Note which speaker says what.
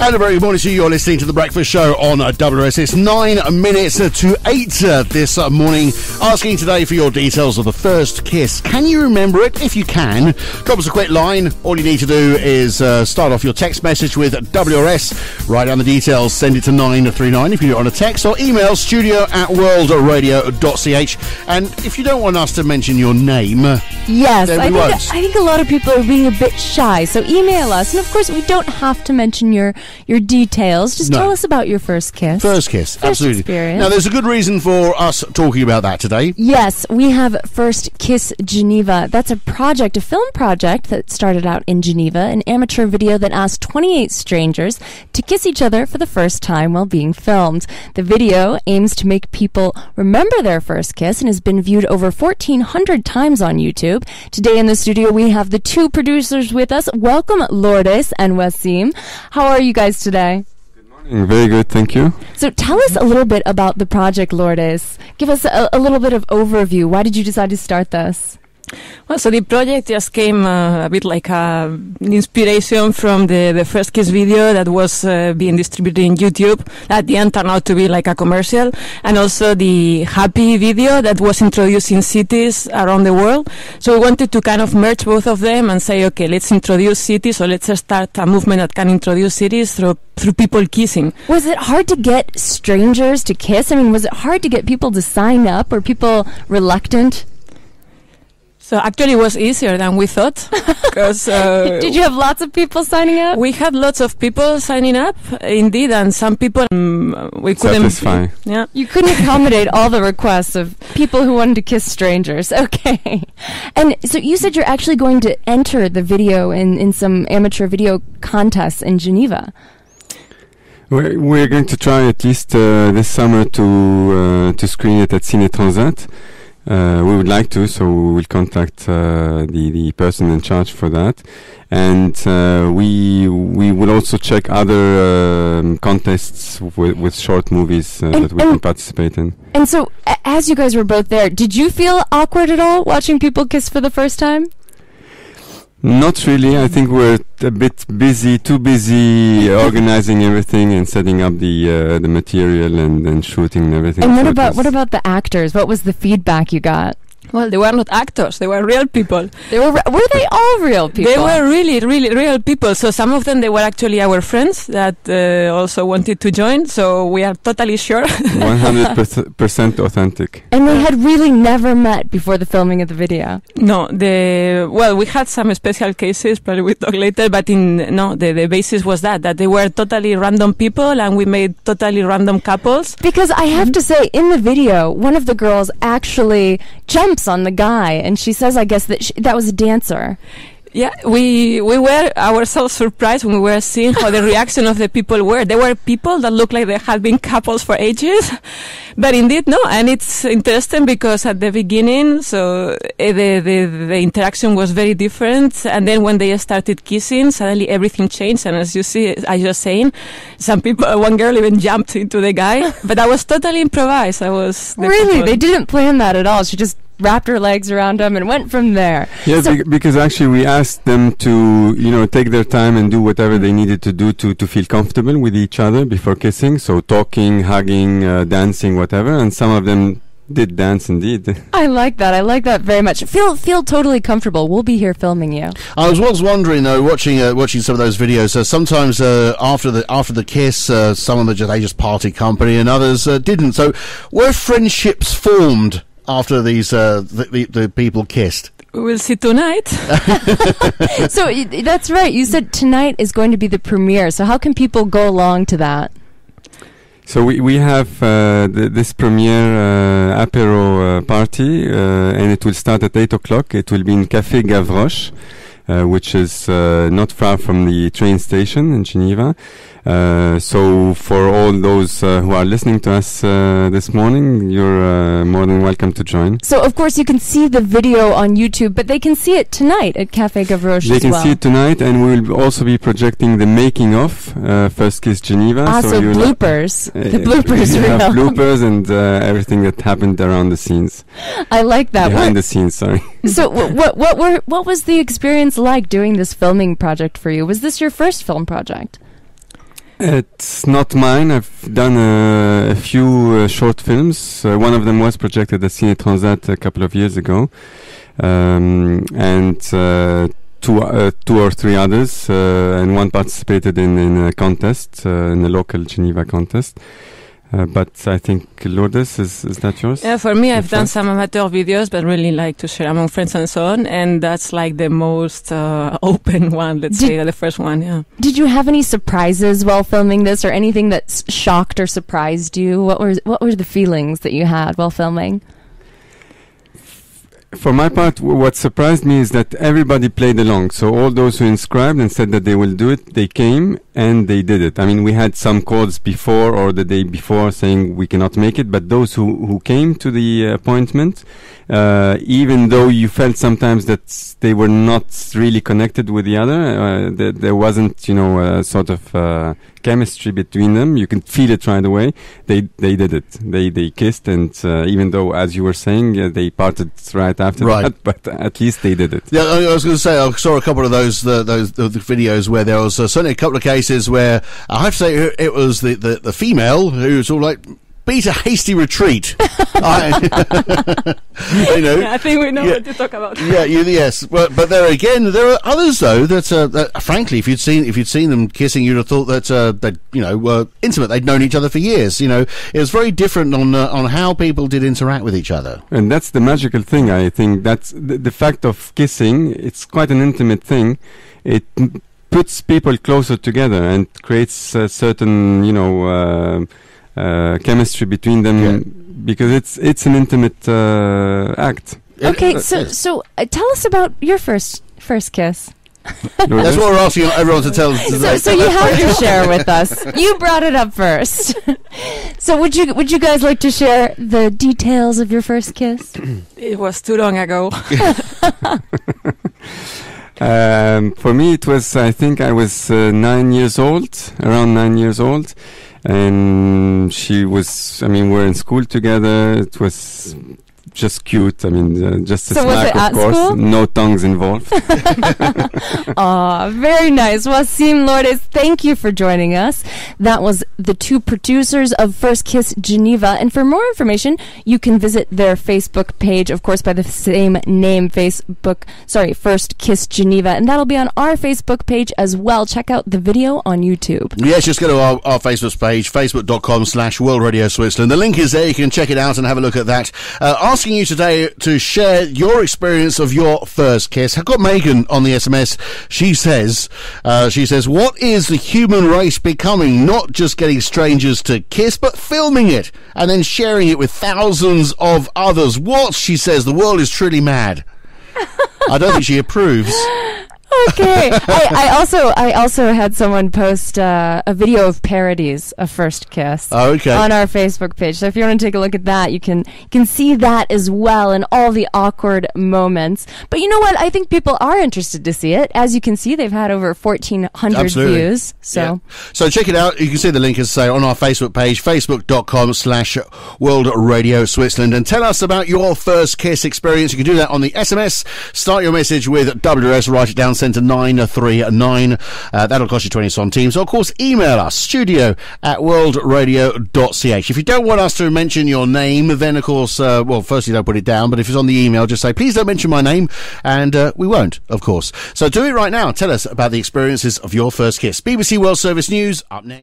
Speaker 1: And a very good morning to you. You're listening to The Breakfast Show on WRS. It's 9 minutes to 8 this morning. Asking today for your details of the first kiss. Can you remember it? If you can, drop us a quick line. All you need to do is start off your text message with WRS. Write down the details. Send it to 939 if you do it on a text, or email studio@worldradio.ch. And if you don't want us to mention your name,
Speaker 2: yes, I think a lot of people are being a bit shy. So email us. And of course, we don't have to mention your details. Just tell us about your first kiss.
Speaker 1: First kiss, absolutely.
Speaker 2: Experience.
Speaker 1: Now, there's a good reason for us talking about that today.
Speaker 2: Yes, we have First Kiss Geneva. That's a project, a film project that started out in Geneva, an amateur video that asked 28 strangers to kiss each other for the first time while being filmed. The video aims to make people remember their first kiss and has been viewed over 1,400 times on YouTube. Today in the studio, we have the two producers with us. Welcome, Lourdes and Wasim. How are you guys today?
Speaker 3: Good morning. Very good, thank you.
Speaker 2: So tell us a little bit about the project, Lourdes. Give us a little bit of overview. Why did you decide to start this?
Speaker 4: Well, so the project just came a bit like an inspiration from the first Kiss video that was being distributed in YouTube. At the end turned out to be like a commercial. And also the Happy video that was introduced in cities around the world. So we wanted to kind of merge both of them and say, okay, let's introduce cities, or let's start a movement that can introduce cities through people kissing.
Speaker 2: Was it hard to get strangers to kiss? I mean, was it hard to get people to sign up? Were people reluctant?
Speaker 4: So actually it was easier than we thought. Because
Speaker 2: did you have lots of people signing up?
Speaker 4: We had lots of people signing up, indeed, and some people we couldn't.
Speaker 3: Satisfy.
Speaker 4: Yeah.
Speaker 2: You couldn't accommodate all the requests of people who wanted to kiss strangers. Okay. And so you said you're actually going to enter the video in some amateur video contests in Geneva.
Speaker 3: We're going to try at least this summer to screen it at Ciné Transat. We would like to, so we will contact the person in charge for that, and we will also check other contests with short movies that we can participate in.
Speaker 2: And so, as you guys were both there, did you feel awkward at all watching people kiss for the first time?
Speaker 3: Not really. I think we're a bit too busy organizing everything and setting up the material and shooting and everything.
Speaker 2: And what about the actors? What was the feedback you got?
Speaker 4: Well, they were not actors; they were real people.
Speaker 2: Were they all real people?
Speaker 4: They were really, really real people. So some of them, they were actually our friends that also wanted to join. So we are totally sure.
Speaker 3: 100% authentic.
Speaker 2: And they had really never met before the filming of the video.
Speaker 4: No, we had some special cases. Probably we'll talk later. But the basis was that they were totally random people, and we made totally random couples.
Speaker 2: Because I have to say, in the video, one of the girls actually jumps on the guy, and she says, I guess, that was a dancer.
Speaker 4: Yeah, we were ourselves surprised when we were seeing how the reaction of the people were. There were people that looked like they had been couples for ages, but indeed no. And it's interesting because at the beginning, so the interaction was very different, and then when they started kissing, suddenly everything changed. And as you see, I was saying, one girl even jumped into the guy, but I was totally improvised.
Speaker 2: Really, they didn't plan that at all. She just wrapped her legs around him and went from there.
Speaker 3: Yeah, because actually we asked them to, take their time and do whatever they needed to do to feel comfortable with each other before kissing. So talking, hugging, dancing, whatever. And some of them did dance indeed.
Speaker 2: I like that very much. Feel totally comfortable. We'll be here filming you.
Speaker 1: I was wondering though, watching some of those videos. Sometimes after the kiss, some of them they just parted company, and others didn't. So were friendships formed after these the people kissed?
Speaker 4: We will see tonight.
Speaker 2: So that's right. You said tonight is going to be the premiere. So how can people go along to that?
Speaker 3: So we have this premiere apéro party, and it will start at 8 o'clock. It will be in Café Gavroche, which is not far from the train station in Geneva. So for all those who are listening to us this morning, you're more than welcome to join.
Speaker 2: So of course you can see the video on YouTube, but they can see it tonight at Café Gavroche
Speaker 3: They can see it tonight, and we'll also be projecting the making of First Kiss Geneva.
Speaker 2: So bloopers. The bloopers
Speaker 3: reel. Have bloopers and everything that happened around the scenes.
Speaker 2: I like that.
Speaker 3: Behind the scenes, sorry.
Speaker 2: So what was the experience like doing this filming project for you? Was this your first film project?
Speaker 3: It's not mine. I've done a few short films. One of them was projected at Ciné Transat a couple of years ago, and two or three others, and one participated in a contest, in a local Geneva contest. But I think Lourdes, is that yours?
Speaker 4: Yeah, for me, I've done some amateur videos, but really like to share among friends and so on. And that's like the most open one, let's say, the first one, yeah.
Speaker 2: Did you have any surprises while filming this, or anything that shocked or surprised you? What were the feelings that you had while filming?
Speaker 3: For my part, what surprised me is that everybody played along. So all those who inscribed and said that they will do it, they came and they did it. I mean, we had some calls before or the day before saying we cannot make it, but those who came to the appointment, even though you felt sometimes that they were not really connected with the other, there wasn't, a sort of chemistry between them. You can feel it right away. They did it. They kissed, and even though, as you were saying, they parted right after that, but at least they did it.
Speaker 1: Yeah, I was going to say, I saw a couple of those the videos where there was certainly a couple of cases where I have to say it was the female who was all like, beat a hasty retreat.
Speaker 4: I think we know what to talk about.
Speaker 1: Yes. But there again, there are others though that frankly, if you'd seen them kissing, you'd have thought that they were intimate. They'd known each other for years. It was very different on how people did interact with each other.
Speaker 3: And that's the magical thing. I think that's the fact of kissing. It's quite an intimate thing. It puts people closer together and creates a certain chemistry between them, because it's an intimate act.
Speaker 2: Okay, so tell us about your first kiss.
Speaker 1: That's what we're asking everyone to tell us today.
Speaker 2: So you have to share with us. You brought it up first. So would you guys like to share the details of your first kiss?
Speaker 4: It was too long ago.
Speaker 3: For me, it was, I think I was around 9 years old. And she was, we're in school together. It was just cute. Just a smack, of course. School? No tongues involved.
Speaker 2: Aw, very nice. Wasim, Lourdes, thank you for joining us. That was the two producers of First Kiss Geneva. And for more information, you can visit their Facebook page, of course, by the same name, First Kiss Geneva. And that'll be on our Facebook page as well. Check out the video on YouTube.
Speaker 1: Yes, just go to our Facebook page, facebook.com/World Radio Switzerland. The link is there. You can check it out and have a look at that. Asking you today to share your experience of your first kiss. I've got Megan on the SMS. She says, what is the human race becoming? Not just getting strangers to kiss, but filming it and then sharing it with thousands of others. What? She says, the world is truly mad. I don't think she approves.
Speaker 2: Okay. I also had someone post a video of parodies of First Kiss on our Facebook page. So if you want to take a look at that, you can see that as well, and all the awkward moments. But you know what? I think people are interested to see it. As you can see, they've had over 1,400 views. So
Speaker 1: check it out. You can see the link, as I say, on our Facebook page, facebook.com/World Radio Switzerland, and tell us about your first kiss experience. You can do that on the SMS. Start your message with WRS, write it down, send to 939. That'll cost you 20 centimes. So, of course, email us, studio@worldradio.ch. If you don't want us to mention your name, then, of course, first you don't put it down, but if it's on the email, just say, please don't mention my name, and we won't, of course. So do it right now. Tell us about the experiences of your first kiss. BBC World Service News, up next.